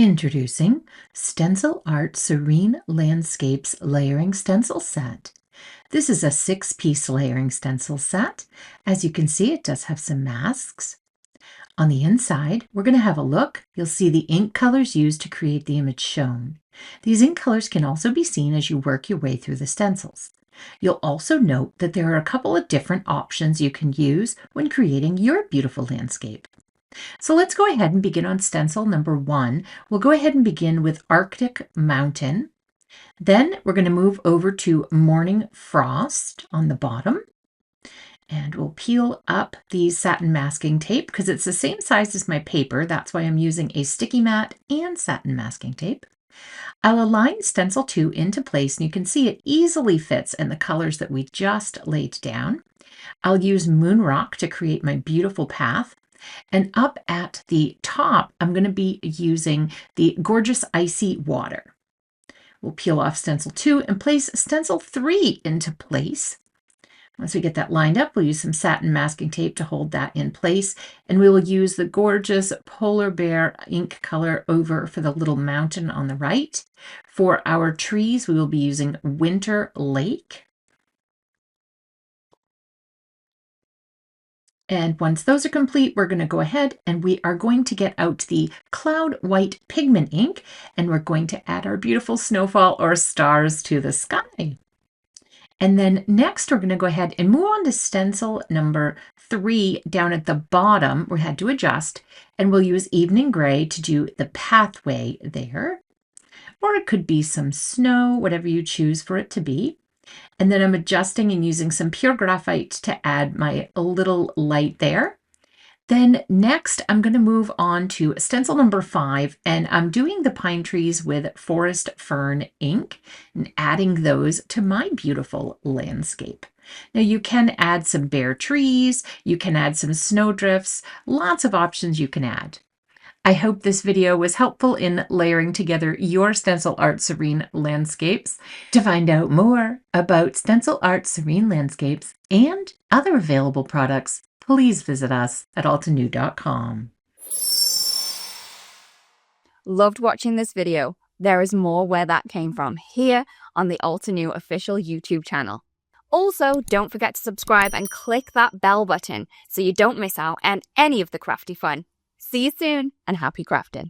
Introducing Stencil Art Serene Landscapes Layering Stencil Set. This is a 6-piece layering stencil set. As you can see, it does have some masks. On the inside, we're going to have a look. You'll see the ink colors used to create the image shown. These ink colors can also be seen as you work your way through the stencils. You'll also note that there are a couple of different options you can use when creating your beautiful landscape. So let's go ahead and begin on stencil number 1. We'll go ahead and begin with Arctic Mountain. Then we're going to move over to Morning Frost on the bottom. And we'll peel up the satin masking tape because it's the same size as my paper. That's why I'm using a sticky mat and satin masking tape. I'll align stencil 2 into place, and you can see it easily fits in the colors that we just laid down. I'll use Moon Rock to create my beautiful path. And up at the top, I'm going to be using the Gorgeous Icy Water. We'll peel off stencil 2 and place stencil 3 into place. Once we get that lined up, we'll use some satin masking tape to hold that in place. And we will use the gorgeous Polar Bear ink color over for the little mountain on the right. For our trees, we will be using Winter Lake. And once those are complete, we're going to go ahead and we are going to get out the Cloud White pigment ink, and we're going to add our beautiful snowfall or stars to the sky. And then next, we're going to go ahead and move on to stencil number 3 down at the bottom. We had to adjust, and we'll use Evening Gray to do the pathway there. Or it could be some snow, whatever you choose for it to be. And then I'm adjusting and using some pure graphite to add my little light there. Then next, I'm going to move on to stencil number 5, and I'm doing the pine trees with Forest Fern ink and adding those to my beautiful landscape. Now you can add some bare trees, you can add some snowdrifts, lots of options you can add. I hope this video was helpful in layering together your Stencil Art Serene landscapes. To find out more about Stencil Art Serene landscapes and other available products, please visit us at altenew.com. Loved watching this video. There is more where that came from here on the Altenew official YouTube channel. Also, don't forget to subscribe and click that bell button so you don't miss out on any of the crafty fun. See you soon, and happy crafting.